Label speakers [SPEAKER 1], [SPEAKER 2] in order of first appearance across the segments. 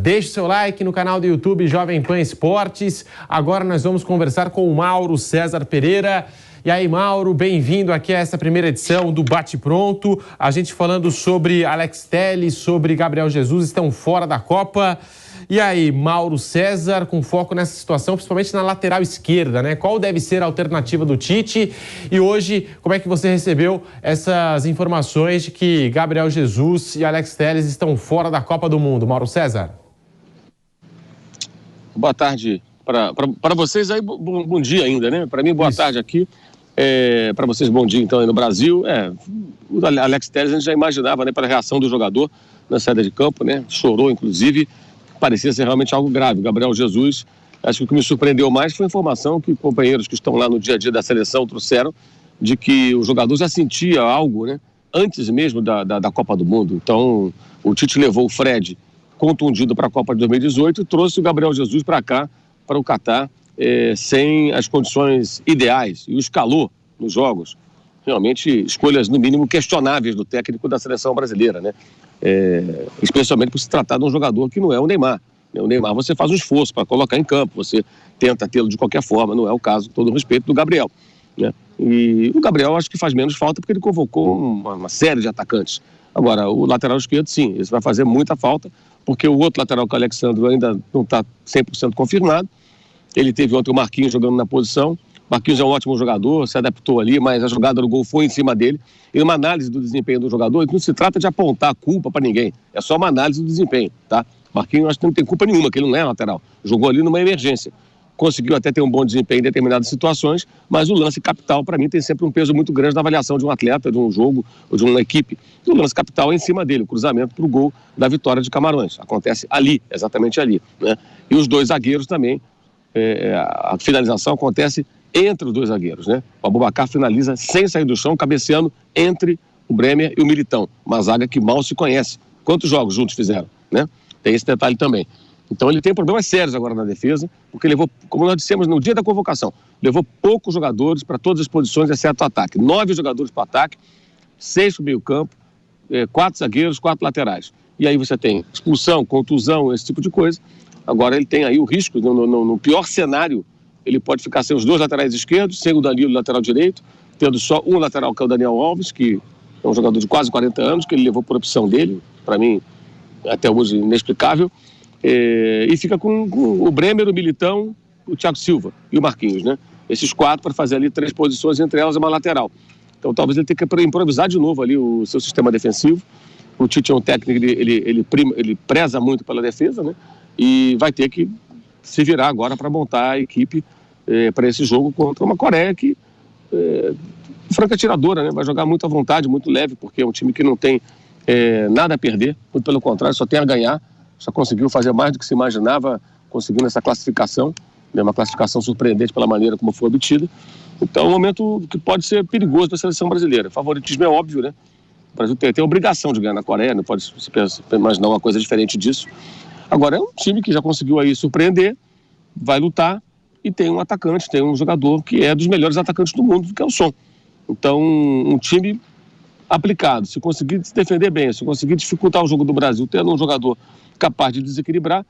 [SPEAKER 1] Deixe seu like no canal do YouTube Jovem Pan Esportes. Agora nós vamos conversar com o Mauro César Pereira. E aí, Mauro, bem-vindo aqui a essa primeira edição do Bate Pronto. A gente falando sobre Alex Telles, sobre Gabriel Jesus, estão fora da Copa. E aí, Mauro César, com foco nessa situação, principalmente na lateral esquerda, né? Qual deve ser a alternativa do Tite? E hoje, como é que você recebeu essas informações de que Gabriel Jesus e Alex Telles estão fora da Copa do Mundo? Mauro César.
[SPEAKER 2] Boa tarde para vocês aí, bom dia ainda, né? Para mim, boa tarde aqui. Para vocês, bom dia então aí no Brasil. O Alex Telles, a gente já imaginava, né, pela reação do jogador na saída de campo, né? Chorou, inclusive. Parecia ser realmente algo grave. Gabriel Jesus, acho que o que me surpreendeu mais foi a informação que companheiros que estão lá no dia a dia da seleção trouxeram de que o jogador já sentia algo, né, antes mesmo da Copa do Mundo. Então, o Tite levou o Fred contundido para a Copa de 2018 e trouxe o Gabriel Jesus para cá, para o Catar, sem as condições ideais, e o escalou nos jogos. Realmente, escolhas, no mínimo, questionáveis do técnico da seleção brasileira, né? Especialmente por se tratar de um jogador que não é o Neymar. O Neymar você faz um esforço para colocar em campo, você tenta tê-lo de qualquer forma, não é o caso, com todo o respeito, do Gabriel, né? E o Gabriel acho que faz menos falta porque ele convocou uma série de atacantes. Agora, o lateral esquerdo, sim, isso vai fazer muita falta, porque o outro lateral, que é o Alexandre, ainda não está 100% confirmado. Ele teve ontem o Marquinhos jogando na posição. Marquinhos é um ótimo jogador, se adaptou ali, mas a jogada do gol foi em cima dele. E uma análise do desempenho do jogador, não se trata de apontar a culpa para ninguém, é só uma análise do desempenho, tá? Marquinhos acho que não tem culpa nenhuma, que ele não é lateral. Jogou ali numa emergência. Conseguiu até ter um bom desempenho em determinadas situações, mas o lance capital, para mim, tem sempre um peso muito grande na avaliação de um atleta, de um jogo, ou de uma equipe. E o lance capital é em cima dele, o cruzamento para o gol da vitória de Camarões. Acontece ali, exatamente ali, né? E os dois zagueiros também, a finalização acontece entre os dois zagueiros, né? O Aboubakar finaliza sem sair do chão, cabeceando entre o Bremer e o Militão. Uma zaga que mal se conhece. Quantos jogos juntos fizeram, né? Tem esse detalhe também. Então ele tem problemas sérios agora na defesa, porque levou, como nós dissemos no dia da convocação, levou poucos jogadores para todas as posições, exceto o ataque. 9 jogadores para o ataque, 6 para o meio campo, 4 zagueiros, 4 laterais. E aí você tem expulsão, contusão, esse tipo de coisa. Agora ele tem aí o risco, no pior cenário, ele pode ficar sem os 2 laterais esquerdos, sem o Danilo lateral direito, tendo só um lateral, que é o Daniel Alves, que é um jogador de quase 40 anos, que ele levou por opção dele, para mim, até hoje, inexplicável. E fica com o Bremer, o Militão, o Thiago Silva e o Marquinhos, né? Esses 4 para fazer ali 3 posições, entre elas uma lateral. Então talvez ele tenha que improvisar de novo ali o seu sistema defensivo. O Tite é um técnico, ele preza muito pela defesa, né? E vai ter que se virar agora para montar a equipe para esse jogo contra uma Coreia que franca atiradora, né? Vai jogar muito à vontade, muito leve, porque é um time que não tem nada a perder, muito pelo contrário, só tem a ganhar. Já conseguiu fazer mais do que se imaginava, conseguindo essa classificação, né? Uma classificação surpreendente pela maneira como foi obtida. Então é um momento que pode ser perigoso para a seleção brasileira. O favoritismo é óbvio, né? O Brasil tem a obrigação de ganhar na Coreia, não pode se imaginar uma coisa diferente disso. Agora é um time que já conseguiu aí surpreender, vai lutar e tem um atacante, tem um jogador que é dos melhores atacantes do mundo, que é o Son. Então um time aplicado, se conseguir se defender bem, se conseguir dificultar o jogo do Brasil, tendo um jogador capaz de desequilibrar,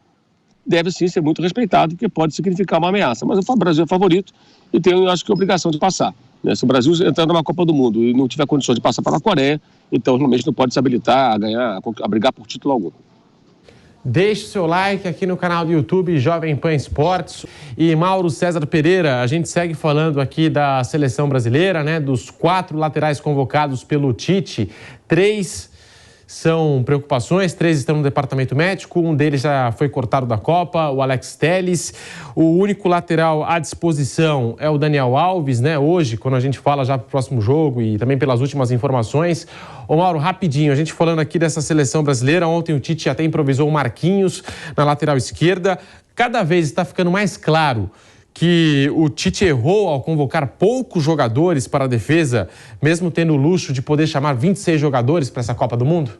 [SPEAKER 2] deve sim ser muito respeitado, porque pode significar uma ameaça. Mas o Brasil é favorito e tem, eu acho que, a obrigação de passar, né? Se o Brasil entrar numa Copa do Mundo e não tiver condições de passar para a Coreia, então realmente não pode se habilitar a ganhar, a brigar por título algum.
[SPEAKER 1] Deixe seu like aqui no canal do YouTube Jovem Pan Esportes. E Mauro César Pereira, a gente segue falando aqui da seleção brasileira, né? Dos 4 laterais convocados pelo Tite, 3 são preocupações, 3 estão no departamento médico, um deles já foi cortado da Copa, o Alex Telles. O único lateral à disposição é o Daniel Alves, né? Hoje, quando a gente fala já para o próximo jogo e também pelas últimas informações. Ô Mauro, rapidinho, a gente falando aqui dessa seleção brasileira, ontem o Tite até improvisou o Marquinhos na lateral esquerda. Cada vez está ficando mais claro que o Tite errou ao convocar poucos jogadores para a defesa, mesmo tendo o luxo de poder chamar 26 jogadores para essa Copa do Mundo?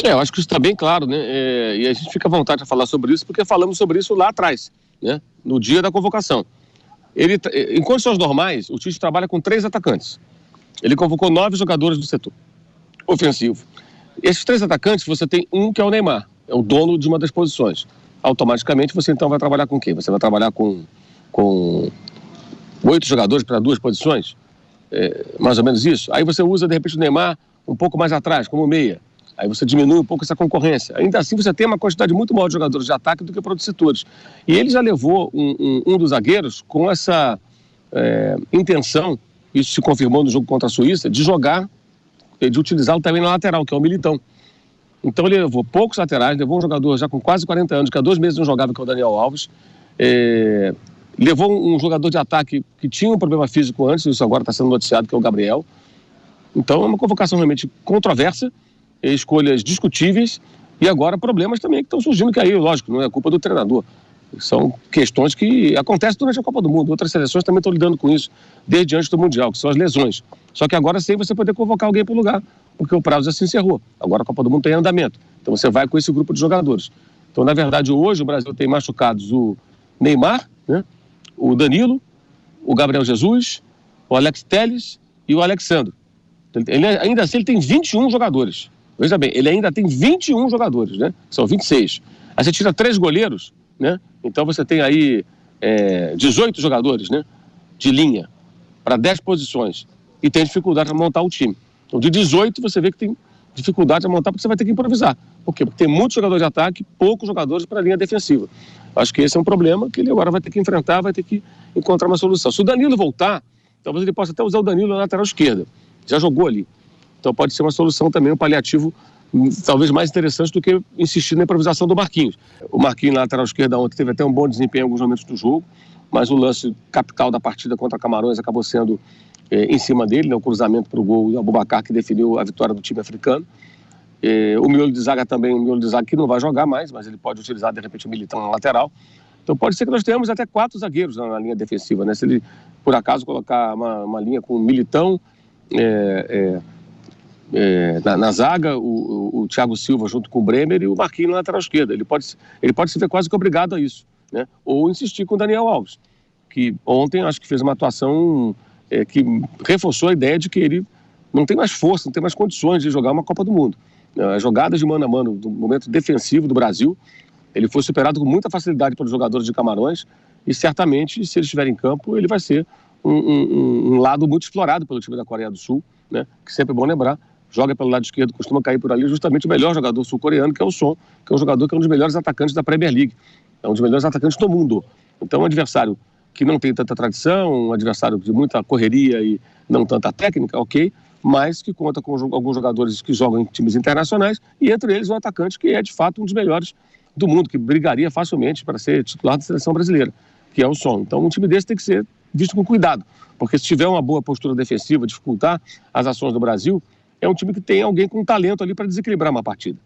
[SPEAKER 2] Eu acho que isso está bem claro, né? E a gente fica à vontade de falar sobre isso, porque falamos sobre isso lá atrás, né? No dia da convocação. Em condições normais, o Tite trabalha com 3 atacantes. Ele convocou 9 jogadores do setor ofensivo. Esses 3 atacantes, você tem um que é o Neymar. é o dono de uma das posições. Automaticamente você então vai trabalhar com quem? Você vai trabalhar com 8 jogadores para 2 posições? Mais ou menos isso. Aí você usa, de repente, o Neymar um pouco mais atrás, como meia. Aí você diminui um pouco essa concorrência. Ainda assim, você tem uma quantidade muito maior de jogadores de ataque do que para outros setores. E ele já levou um dos zagueiros com essa intenção, isso se confirmou no jogo contra a Suíça, de jogar, de utilizá-lo também na lateral, que é o Militão. Então ele levou poucos laterais, levou um jogador já com quase 40 anos, que há 2 meses não jogava, que é o Daniel Alves. Levou um jogador de ataque que tinha um problema físico antes, isso agora está sendo noticiado, que é o Gabriel. Então é uma convocação realmente controversa, escolhas discutíveis e agora problemas também que estão surgindo, que aí, lógico, não é culpa do treinador. São questões que acontecem durante a Copa do Mundo. Outras seleções também estão lidando com isso desde antes do Mundial, que são as lesões. Só que agora sem você poder convocar alguém para o lugar, porque o prazo já se encerrou. Agora a Copa do Mundo tem andamento. Então você vai com esse grupo de jogadores. Então, na verdade, hoje o Brasil tem machucados o Neymar, né? O Danilo, o Gabriel Jesus, o Alex Telles e o Alexandre. Ainda assim, ele tem 21 jogadores. Veja bem, ele ainda tem 21 jogadores, né? São 26. Aí você tira 3 goleiros, né? Então você tem aí 18 jogadores, né? De linha, para 10 posições. E tem dificuldade para montar o time. Então, de 18, você vê que tem dificuldade para montar, porque você vai ter que improvisar. Por quê? Porque tem muitos jogadores de ataque, poucos jogadores para a linha defensiva. Acho que esse é um problema que ele agora vai ter que enfrentar, vai ter que encontrar uma solução. Se o Danilo voltar, talvez ele possa até usar o Danilo na lateral esquerda. Já jogou ali. Então pode ser uma solução também, um paliativo talvez mais interessante do que insistir na improvisação do Marquinhos. O Marquinhos na lateral esquerda ontem teve até um bom desempenho em alguns momentos do jogo, mas o lance capital da partida contra Camarões acabou sendo em cima dele, né, o cruzamento para o gol do Aboubakar, que definiu a vitória do time africano. O miolo de zaga também, o miolo de zaga que não vai jogar mais, mas ele pode utilizar de repente o Militão na lateral. Então pode ser que nós tenhamos até 4 zagueiros na linha defensiva, né? Se ele por acaso colocar uma linha com o Militão na zaga, o Thiago Silva junto com o Bremer e o Marquinhos na lateral esquerda. Ele pode se ver quase que obrigado a isso, né? Ou insistir com o Daniel Alves, que ontem acho que fez uma atuação que reforçou a ideia de que ele não tem mais força, não tem mais condições de jogar uma Copa do Mundo. As jogadas de mano a mano, do momento defensivo do Brasil, ele foi superado com muita facilidade pelos jogadores de Camarões e certamente, se ele estiver em campo, ele vai ser um lado muito explorado pelo time da Coreia do Sul, né? Que sempre é bom lembrar, joga pelo lado esquerdo, costuma cair por ali justamente o melhor jogador sul-coreano, que é o Son, que é um jogador que é um dos melhores atacantes da Premier League, é um dos melhores atacantes do mundo. Então, um adversário que não tem tanta tradição, um adversário de muita correria e não tanta técnica, ok, mas que conta com alguns jogadores que jogam em times internacionais e entre eles um atacante que é de fato um dos melhores do mundo, que brigaria facilmente para ser titular da seleção brasileira, que é o Son. Então um time desse tem que ser visto com cuidado, porque se tiver uma boa postura defensiva, dificultar as ações do Brasil, é um time que tem alguém com talento ali para desequilibrar uma partida.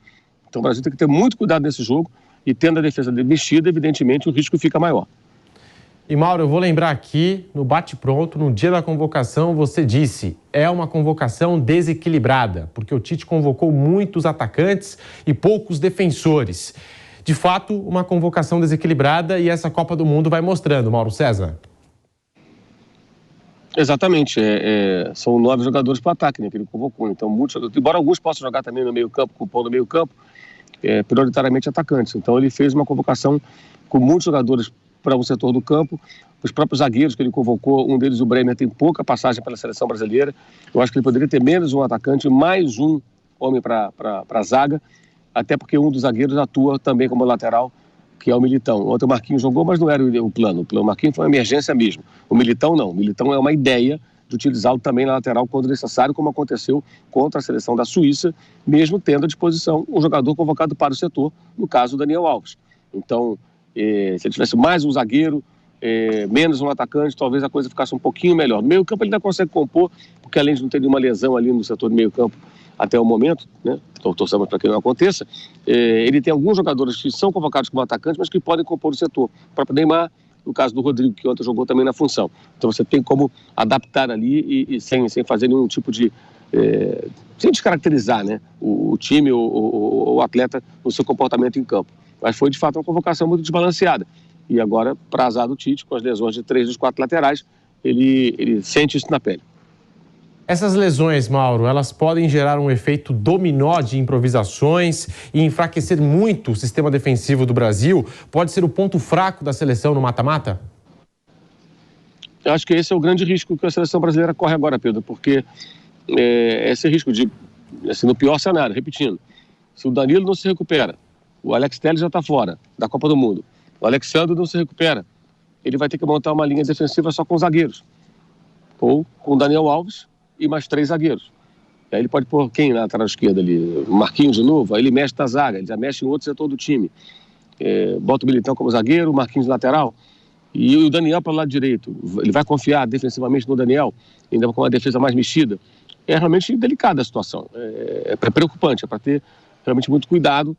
[SPEAKER 2] Então o Brasil tem que ter muito cuidado nesse jogo e tendo a defesa mexida, evidentemente o risco fica maior.
[SPEAKER 1] E Mauro, eu vou lembrar aqui, no bate-pronto, no dia da convocação, você disse, é uma convocação desequilibrada, porque o Tite convocou muitos atacantes e poucos defensores. De fato, uma convocação desequilibrada e essa Copa do Mundo vai mostrando, Mauro César.
[SPEAKER 2] Exatamente, são 9 jogadores para o ataque, né, que ele convocou. Então, embora alguns possam jogar também no meio-campo, com o pão no meio-campo, prioritariamente atacantes. Então, ele fez uma convocação com muitos jogadores para um setor do campo, os próprios zagueiros que ele convocou, um deles, o Bremer, tem pouca passagem pela seleção brasileira. Eu acho que ele poderia ter menos um atacante, mais um homem para a zaga, até porque um dos zagueiros atua também como lateral, que é o Militão. Ontem o Marquinhos jogou, mas não era o plano. O Marquinhos foi uma emergência mesmo. O Militão não. O Militão é uma ideia de utilizá-lo também na lateral quando necessário, como aconteceu contra a seleção da Suíça, mesmo tendo à disposição um jogador convocado para o setor, no caso o Daniel Alves. Então, se ele tivesse mais um zagueiro, menos um atacante, talvez a coisa ficasse um pouquinho melhor. No meio campo ele ainda consegue compor, porque além de não ter nenhuma lesão ali no setor do meio campo até o momento, né, torçamos para que não aconteça, ele tem alguns jogadores que são convocados como atacantes, mas que podem compor o setor. O próprio Neymar, no caso do Rodrigo, que ontem jogou também na função. Então você tem como adaptar ali e sem fazer nenhum tipo de... sem descaracterizar, né, o time ou o atleta no seu comportamento em campo. Mas foi, de fato, uma convocação muito desbalanceada. E agora, para azar do Tite, com as lesões de 3 dos 4 laterais, ele sente isso na pele.
[SPEAKER 1] Essas lesões, Mauro, elas podem gerar um efeito dominó de improvisações e enfraquecer muito o sistema defensivo do Brasil? Pode ser o ponto fraco da seleção no mata-mata?
[SPEAKER 2] Eu acho que esse é o grande risco que a seleção brasileira corre agora, Pedro, porque esse risco de, assim, no pior cenário, repetindo, se o Danilo não se recupera, o Alex Telles já está fora da Copa do Mundo, o Alexandre não se recupera, ele vai ter que montar uma linha defensiva só com zagueiros, ou com o Daniel Alves e mais 3 zagueiros. E aí ele pode pôr quem na lateral esquerda ali? O Marquinhos de novo, aí ele mexe na zaga, ele já mexe em outro setor do time. Bota o Militão como zagueiro, o Marquinhos lateral, e o Daniel para o lado direito. Ele vai confiar defensivamente no Daniel, ainda com uma defesa mais mexida. É realmente delicada a situação, é preocupante, é para ter realmente muito cuidado.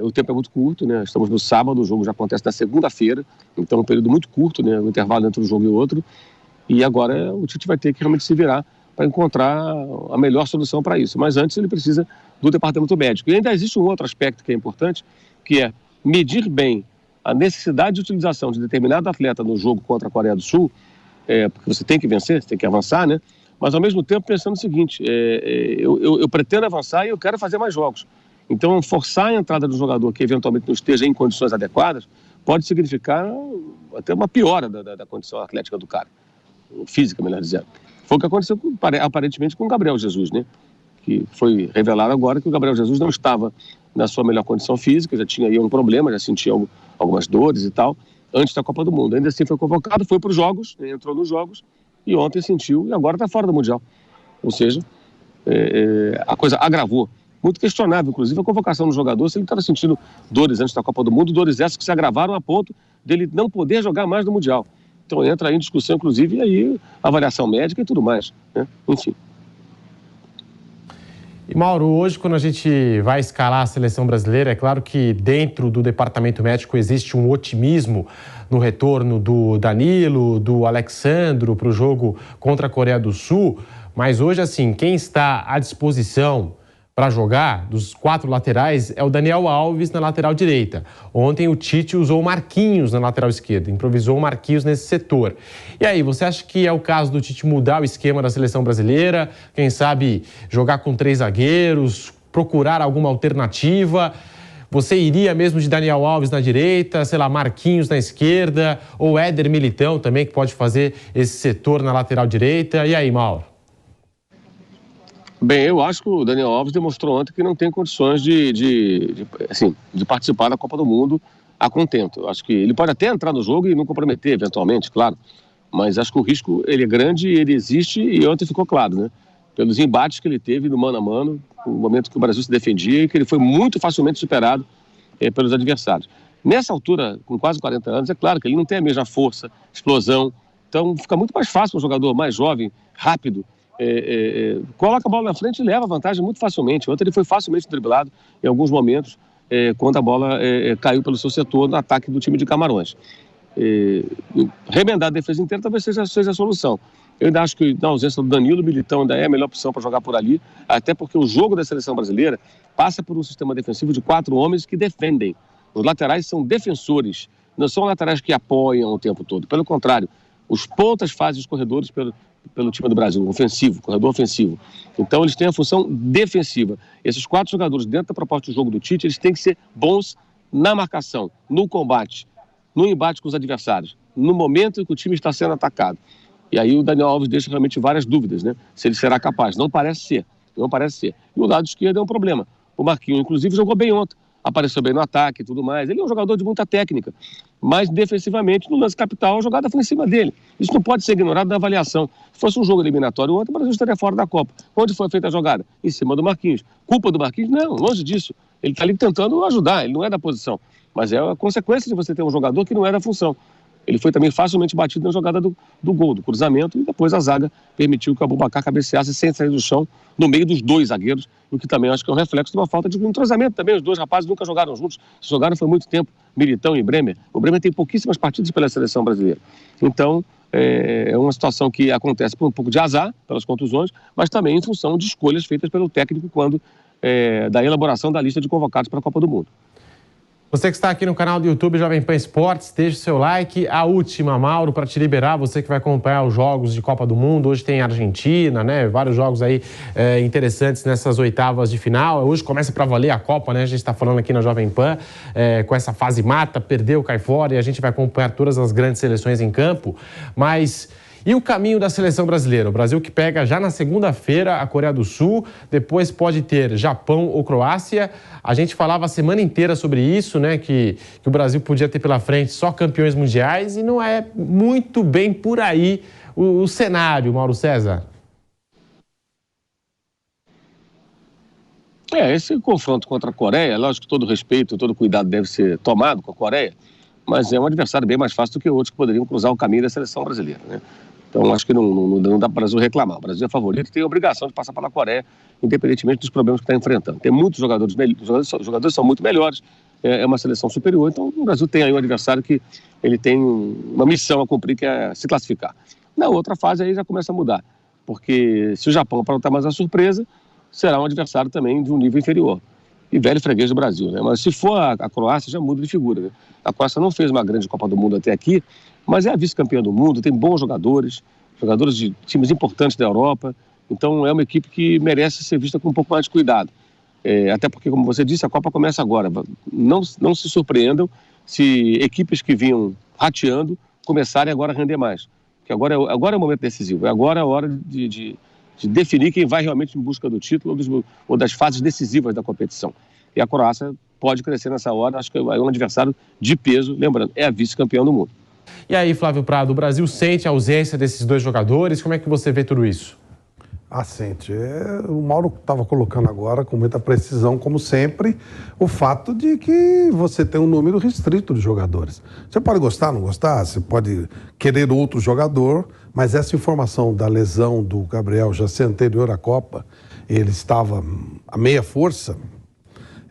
[SPEAKER 2] O tempo é muito curto, né? Estamos no sábado, o jogo já acontece na segunda-feira, então é um período muito curto, né? O intervalo entre um jogo e outro, e agora o Tite vai ter que realmente se virar para encontrar a melhor solução para isso. Mas antes ele precisa do departamento médico. E ainda existe um outro aspecto que é importante, que é medir bem a necessidade de utilização de determinado atleta no jogo contra a Coreia do Sul, porque você tem que vencer, você tem que avançar, né? Mas ao mesmo tempo pensando o seguinte, eu pretendo avançar e eu quero fazer mais jogos. Então forçar a entrada do jogador que eventualmente não esteja em condições adequadas pode significar até uma piora da condição atlética do cara, física, melhor dizendo. Foi o que aconteceu aparentemente com o Gabriel Jesus, né? Que foi revelado agora que o Gabriel Jesus não estava na sua melhor condição física, já tinha aí um problema, já sentia algumas dores e tal, antes da Copa do Mundo. Ainda assim foi convocado, foi para os jogos, entrou nos jogos e ontem sentiu e agora está fora do Mundial. Ou seja, a coisa agravou. Muito questionável, inclusive, a convocação do jogador, se ele estava sentindo dores antes da Copa do Mundo, dores essas que se agravaram a ponto dele não poder jogar mais no Mundial. Então entra aí em discussão, inclusive, e aí avaliação médica e tudo mais, né? Enfim.
[SPEAKER 1] E Mauro, hoje quando a gente vai escalar a seleção brasileira, é claro que dentro do departamento médico existe um otimismo no retorno do Danilo, do Alexandro para o jogo contra a Coreia do Sul, mas hoje, assim, quem está à disposição para jogar, dos 4 laterais, é o Daniel Alves na lateral direita. Ontem o Tite usou o Marquinhos na lateral esquerda, improvisou o Marquinhos nesse setor. E aí, você acha que é o caso do Tite mudar o esquema da seleção brasileira? Quem sabe jogar com 3 zagueiros, procurar alguma alternativa? Você iria mesmo de Daniel Alves na direita, sei lá, Marquinhos na esquerda, ou Éder Militão também, que pode fazer esse setor na lateral direita? E aí, Mauro?
[SPEAKER 2] Bem, eu acho que o Daniel Alves demonstrou ontem que não tem condições de participar da Copa do Mundo a contento. Eu acho que ele pode até entrar no jogo e não comprometer, eventualmente, claro. Mas acho que o risco, ele é grande, ele existe e ontem ficou claro, né? Pelos embates que ele teve no mano a mano, no momento que o Brasil se defendia e que ele foi muito facilmente superado pelos adversários. Nessa altura, com quase 40 anos, é claro que ele não tem a mesma força, explosão. Então fica muito mais fácil para um jogador mais jovem, rápido, coloca a bola na frente e leva vantagem muito facilmente. Ontem ele foi facilmente driblado em alguns momentos, quando a bola caiu pelo seu setor no ataque do time de Camarões. Remendar a defesa inteira talvez seja a solução. Eu ainda acho que na ausência do Danilo, o Militão ainda é a melhor opção para jogar por ali, até porque o jogo da seleção brasileira passa por um sistema defensivo de 4 homens que defendem. Os laterais são defensores, não são laterais que apoiam o tempo todo. Pelo contrário, os pontas fazem os corredores pelo time do Brasil, ofensivo, corredor ofensivo. Então eles têm a função defensiva. Esses 4 jogadores dentro da proposta de jogo do Tite, eles têm que ser bons na marcação, no combate, no embate com os adversários, no momento em que o time está sendo atacado. E aí o Daniel Alves deixa realmente várias dúvidas, né? Se ele será capaz. Não parece ser. E o lado esquerdo é um problema. O Marquinhos, inclusive, jogou bem ontem. Apareceu bem no ataque e tudo mais. Ele é um jogador de muita técnica. Mas, defensivamente, no lance capital, a jogada foi em cima dele. Isso não pode ser ignorado da avaliação. Se fosse um jogo eliminatório ontem, o Brasil estaria fora da Copa. Onde foi feita a jogada? Em cima do Marquinhos. Culpa do Marquinhos? Não, longe disso. Ele está ali tentando ajudar, ele não é da posição. Mas é a consequência de você ter um jogador que não é da função. Ele foi também facilmente batido na jogada do gol, do cruzamento, e depois a zaga permitiu que o Abubakar cabeceasse sem sair do chão, no meio dos 2 zagueiros, o que também acho que é um reflexo de uma falta de entrosamento também. Os 2 rapazes nunca jogaram juntos, jogaram foi muito tempo, Militão e Bremer. O Bremer tem pouquíssimas partidas pela seleção brasileira. Então, é uma situação que acontece por um pouco de azar, pelas contusões, mas também em função de escolhas feitas pelo técnico quando da elaboração da lista de convocados para a Copa do Mundo.
[SPEAKER 1] Você que está aqui no canal do YouTube Jovem Pan Esportes, deixe o seu like. A última, Mauro, para te liberar, você que vai acompanhar os jogos de Copa do Mundo. Hoje tem Argentina, né? Vários jogos aí interessantes nessas oitavas de final. Hoje começa para valer a Copa, né? A gente está falando aqui na Jovem Pan, com essa fase mata, perdeu, cai fora, e a gente vai acompanhar todas as grandes seleções em campo. Mas e o caminho da seleção brasileira? O Brasil que pega já na segunda-feira a Coreia do Sul, depois pode ter Japão ou Croácia. A gente falava a semana inteira sobre isso, né? Que o Brasil podia ter pela frente só campeões mundiais, e não é muito bem por aí o cenário, Mauro César.
[SPEAKER 2] Esse confronto contra a Coreia, lógico que todo respeito, todo cuidado deve ser tomado com a Coreia, mas é um adversário bem mais fácil do que outros que poderiam cruzar o caminho da seleção brasileira, né? Então, acho que não dá para o Brasil reclamar. O Brasil é favorito e tem a obrigação de passar pela Coreia, independentemente dos problemas que está enfrentando. Tem muitos jogadores, os jogadores são muito melhores, é uma seleção superior. Então, o Brasil tem aí um adversário que ele tem uma missão a cumprir, que é se classificar. Na outra fase, aí já começa a mudar, porque se o Japão aprontar mais uma surpresa, será um adversário também de um nível inferior. E velho freguês do Brasil, né? Mas se for a Croácia, já muda de figura, né? A Croácia não fez uma grande Copa do Mundo até aqui, mas é a vice-campeã do mundo, tem bons jogadores de times importantes da Europa. Então é uma equipe que merece ser vista com um pouco mais de cuidado. Até porque, como você disse, a Copa começa agora. Não se surpreendam se equipes que vinham rateando começarem agora a render mais. Porque agora é o momento decisivo, agora é a hora de definir quem vai realmente em busca do título ou das fases decisivas da competição. E a Croácia pode crescer nessa hora, acho que é um adversário de peso, lembrando, é a vice-campeã do mundo.
[SPEAKER 1] E aí, Flávio Prado, o Brasil sente a ausência desses dois jogadores? Como é que você vê tudo isso?
[SPEAKER 3] Sente. O Mauro estava colocando agora, com muita precisão, como sempre, o fato de que você tem um número restrito de jogadores. Você pode gostar, não gostar, você pode querer outro jogador, mas essa informação da lesão do Gabriel já ser anterior à Copa, ele estava a meia força,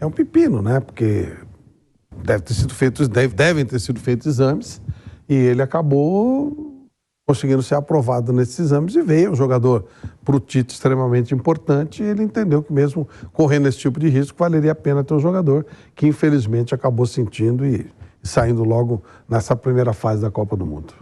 [SPEAKER 3] é um pepino, né? Porque devem ter sido feitos exames, e ele acabou conseguindo ser aprovado nesses exames, e veio um jogador para o Tite extremamente importante, e ele entendeu que mesmo correndo esse tipo de risco, valeria a pena ter um jogador que infelizmente acabou sentindo e saindo logo nessa primeira fase da Copa do Mundo.